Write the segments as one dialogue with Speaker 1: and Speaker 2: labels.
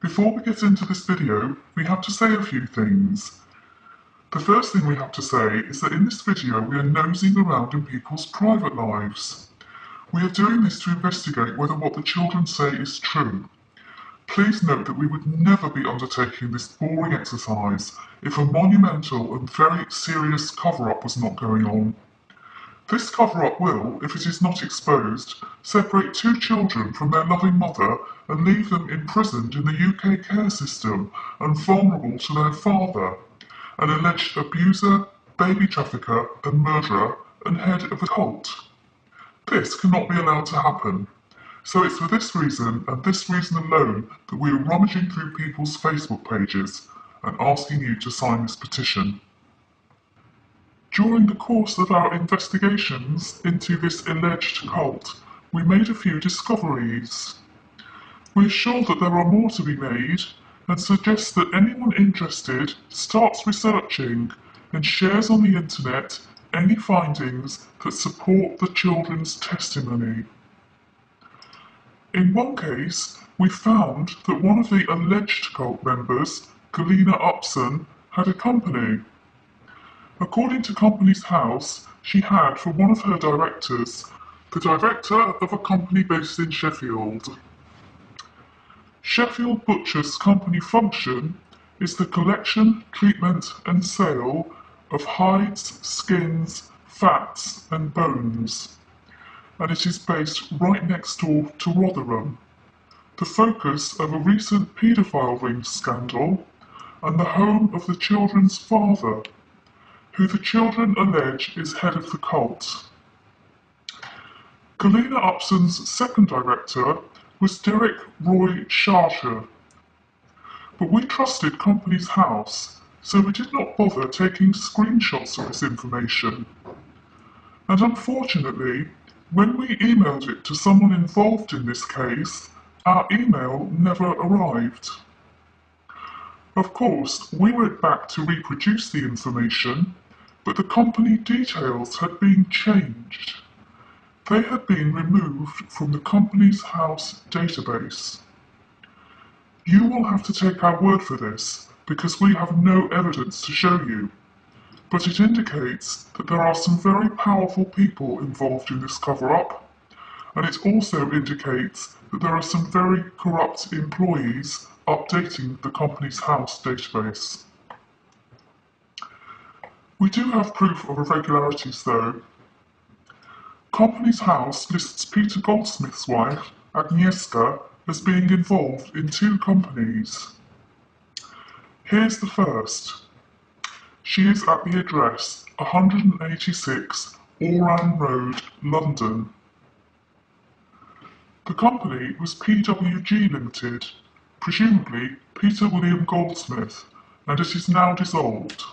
Speaker 1: Before we get into this video, we have to say a few things. The first thing we have to say is that in this video we are nosing around in people's private lives. We are doing this to investigate whether what the children say is true. Please note that we would never be undertaking this boring exercise if a monumental and very serious cover-up was not going on. This cover-up will, if it is not exposed, separate two children from their loving mother and leave them imprisoned in the UK care system and vulnerable to their father, an alleged abuser, baby trafficker and murderer and head of a cult. This cannot be allowed to happen. So it's for this reason and this reason alone that we are rummaging through people's Facebook pages and asking you to sign this petition. During the course of our investigations into this alleged cult, we made a few discoveries. We are sure that there are more to be made and suggest that anyone interested starts researching and shares on the internet any findings that support the children's testimony. In one case, we found that one of the alleged cult members, Galina Upson, had a company. According to Company's House, she had for one of her directors, the director of a company based in Sheffield. Sheffield Butchers' company function is the collection, treatment and sale of hides, skins, fats and bones, and it is based right next door to Rotherham, the focus of a recent paedophile ring scandal and the home of the children's father, who the children allege is head of the cult. Galina Upson's second director was Derek Roy Charter, but we trusted Company's House, so we did not bother taking screenshots of this information. And unfortunately, when we emailed it to someone involved in this case, our email never arrived. Of course, we went back to reproduce the information, but the company details had been changed. They had been removed from the Company's House database. You will have to take our word for this, because we have no evidence to show you, but it indicates that there are some very powerful people involved in this cover-up, and it also indicates that there are some very corrupt employees updating the Company's House database. We do have proof of irregularities though. Company's House lists Peter Goldsmith's wife, Agnieszka, as being involved in two companies. Here's the first. She is at the address 186 Oran Road, London. The company was PWG Limited, presumably Peter William Goldsmith, and it is now dissolved.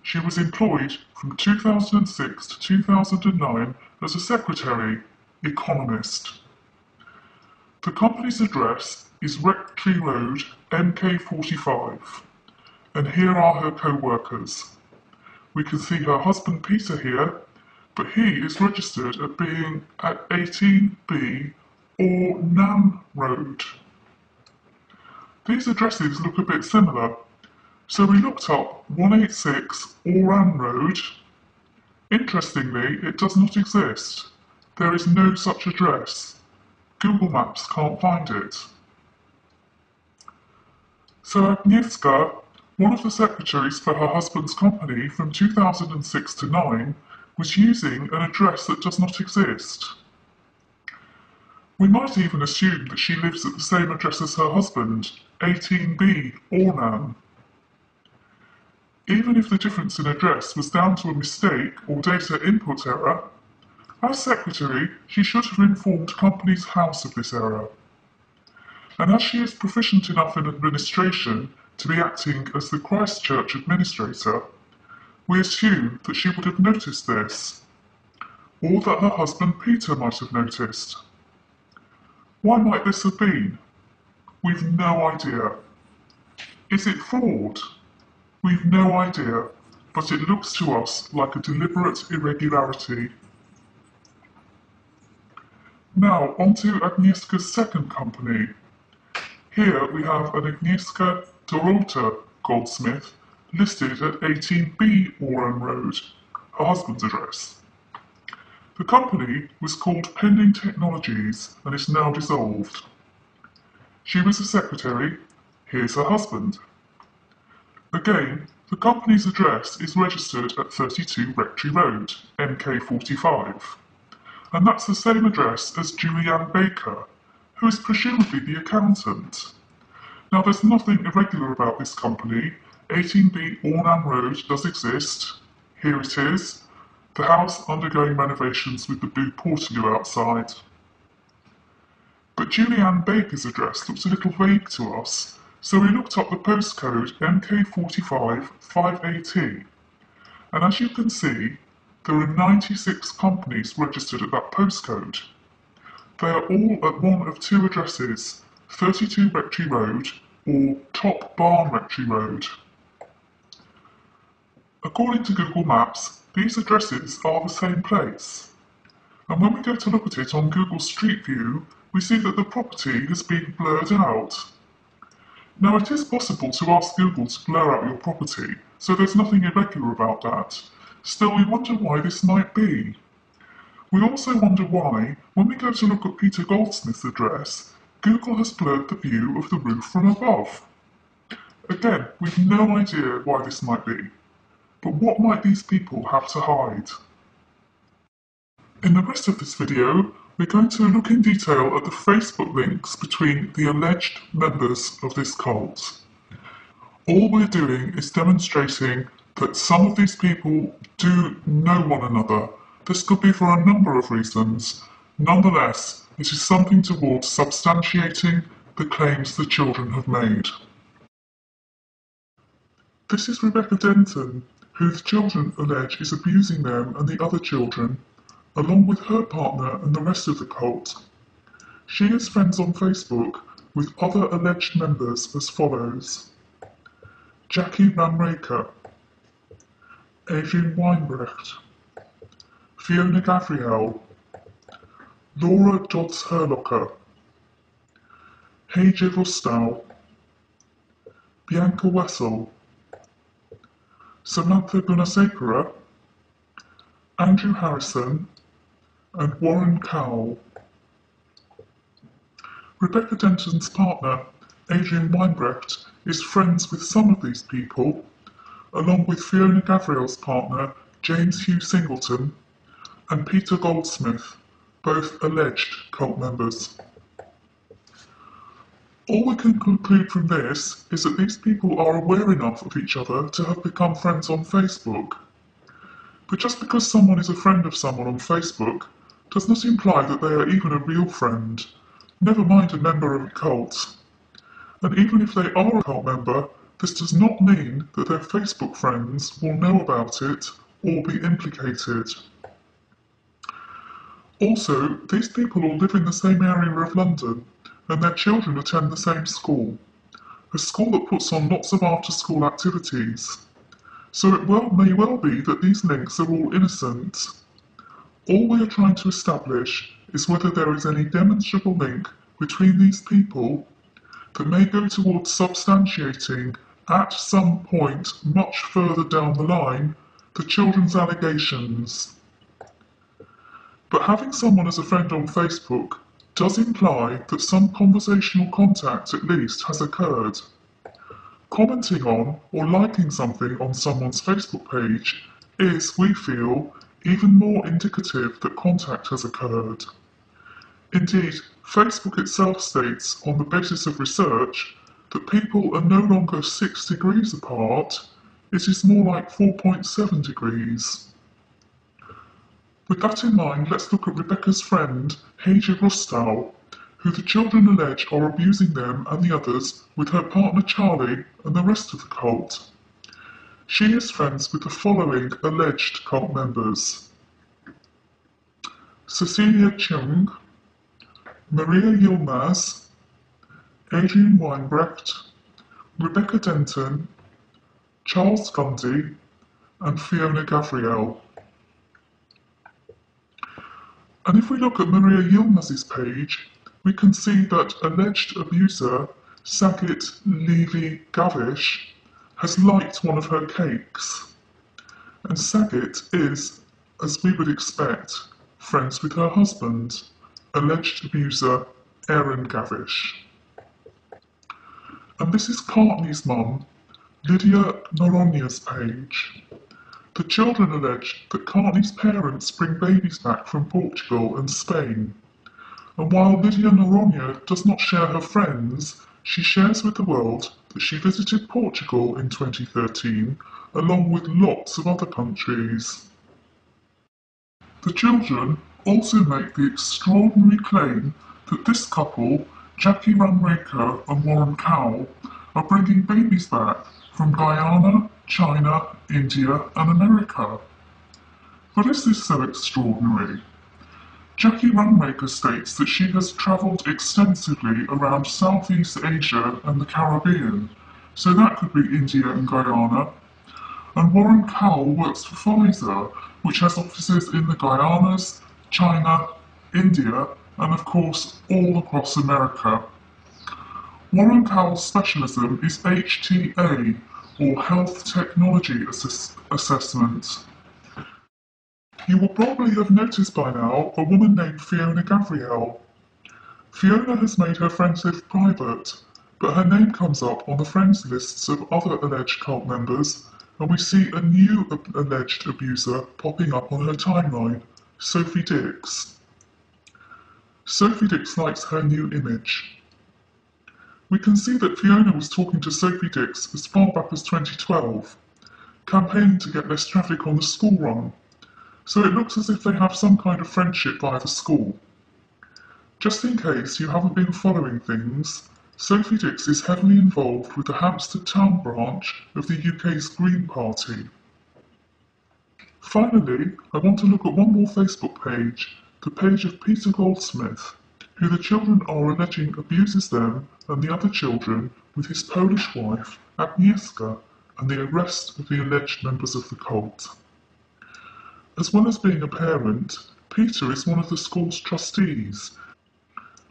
Speaker 1: She was employed from 2006 to 2009 as a secretary, economist. The company's address is Rectory Road, MK45, and here are her co-workers. We can see her husband Peter here, but he is registered as being at 18B or Nam Road. These addresses look a bit similar, so we looked up 186 Oran Road. Interestingly, it does not exist. There is no such address. Google Maps can't find it. So Agnieszka, one of the secretaries for her husband's company from 2006 to 9, was using an address that does not exist. We might even assume that she lives at the same address as her husband, 18B Ornam. Even if the difference in address was down to a mistake or data input error, as secretary, she should have informed Company's House of this error. And as she is proficient enough in administration to be acting as the Christchurch administrator, we assume that she would have noticed this, or that her husband Peter might have noticed. Why might this have been? We've no idea. Is it fraud? We've no idea, but it looks to us like a deliberate irregularity. Now, onto Agnieszka's second company. Here we have an Agnieszka Dorota Goldsmith listed at 18B Warren Road, her husband's address. The company was called Pending Technologies and is now dissolved. She was the secretary. Here's her husband. Again, the company's address is registered at 32 Rectory Road, MK45. And that's the same address as Julianne Baker, who is presumably the accountant. Now, there's nothing irregular about this company. 18B Ornam Road does exist. Here it is. The house undergoing renovations with the blue portaloo outside. But Julianne Baker's address looks a little vague to us, so we looked up the postcode MK45 5AT. And as you can see, there are 96 companies registered at that postcode. They are all at one of two addresses, 32 Rectory Road or Top Barn Rectory Road. According to Google Maps, these addresses are the same place. And when we go to look at it on Google Street View, we see that the property has been blurred out. Now, it is possible to ask Google to blur out your property, so there's nothing irregular about that. Still, we wonder why this might be. We also wonder why, when we go to look at Peter Goldsmith's address, Google has blurred the view of the roof from above. Again, we've no idea why this might be. But what might these people have to hide? In the rest of this video, we're going to look in detail at the Facebook links between the alleged members of this cult. All we're doing is demonstrating that some of these people do know one another. This could be for a number of reasons. Nonetheless, it is something towards substantiating the claims the children have made. This is Rebecca Denton, who the children allege is abusing them and the other children, along with her partner and the rest of the cult. She is friends on Facebook with other alleged members as follows: Jackie Ramraker, Adrian Weinbrecht, Fiona Gabrielle, Laura Dodds-Herlocker, Heije Rustow, Bianca Wessel, Samantha Gunasekara, Andrew Harrison, and Warren Cowell. Rebecca Denton's partner, Adrian Weinbrecht, is friends with some of these people, along with Fiona Gabrielle's partner, James Hugh Singleton, and Peter Goldsmith, both alleged cult members. All we can conclude from this is that these people are aware enough of each other to have become friends on Facebook. But just because someone is a friend of someone on Facebook does not imply that they are even a real friend, never mind a member of a cult. And even if they are a cult member, this does not mean that their Facebook friends will know about it or be implicated. Also, these people all live in the same area of London, and their children attend the same school, a school that puts on lots of after-school activities. So it may well be that these links are all innocent. All we are trying to establish is whether there is any demonstrable link between these people that may go towards substantiating, at some point much further down the line, the children's allegations. But having someone as a friend on Facebook does imply that some conversational contact at least has occurred. Commenting on or liking something on someone's Facebook page is, we feel, even more indicative that contact has occurred. Indeed, Facebook itself states, on the basis of research, that people are no longer 6 degrees apart, it is more like 4.7 degrees. With that in mind, let's look at Rebecca's friend, Heije Rustow, who the children allege are abusing them and the others with her partner Charlie and the rest of the cult. She is friends with the following alleged cult members: Cecilia Chung, Maria Yilmaz, Adrian Weinbrecht, Rebecca Denton, Charles Gundy, and Fiona Gabrielle. And if we look at Maria Yilmaz's page, we can see that alleged abuser Saget Levy Gavish has liked one of her cakes, and Saget is, as we would expect, friends with her husband, alleged abuser Aaron Gavish. And this is Courtney's mum, Lydia Noronha's page. The children allege that Courtney's parents bring babies back from Portugal and Spain. And while Lydia Noronha does not share her friends, she shares with the world that she visited Portugal in 2013, along with lots of other countries. The children also make the extraordinary claim that this couple, Jackie Runraker and Warren Cowell, are bringing babies back from Guyana, China, India and America. But is this so extraordinary? Jackie Runraker states that she has travelled extensively around Southeast Asia and the Caribbean, so that could be India and Guyana. And Warren Cowell works for Pfizer, which has offices in the Guyanas, China, India, and of course all across America. Warren Cowell's specialism is HTA, or Health Technology Assessment. You will probably have noticed by now a woman named Fiona Gabrielle. Fiona has made her friends list private, but her name comes up on the friends lists of other alleged cult members, and we see a new alleged abuser popping up on her timeline, Sophie Dix. Sophie Dix likes her new image. We can see that Fiona was talking to Sophie Dix as far back as 2012, campaigning to get less traffic on the school run, so it looks as if they have some kind of friendship via the school. Just in case you haven't been following things, Sophie Dix is heavily involved with the Hampstead town branch of the UK's Green Party. Finally, I want to look at one more Facebook page, the page of Peter Goldsmith, who the children are alleging abuses them and the other children with his Polish wife, Agnieszka, and the arrest of the alleged members of the cult. As well as being a parent, Peter is one of the school's trustees.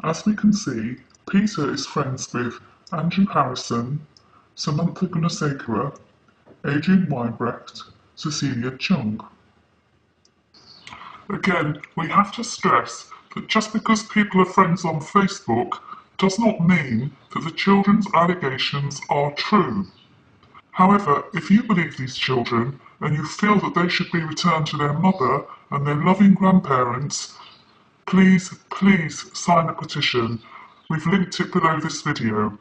Speaker 1: As we can see, Peter is friends with Andrew Harrison, Samantha Gunasekara, Adrian Weinbrecht, Cecilia Chung. Again, we have to stress that just because people are friends on Facebook does not mean that the children's allegations are true. However, if you believe these children and you feel that they should be returned to their mother and their loving grandparents, please sign the petition. We've linked it below this video.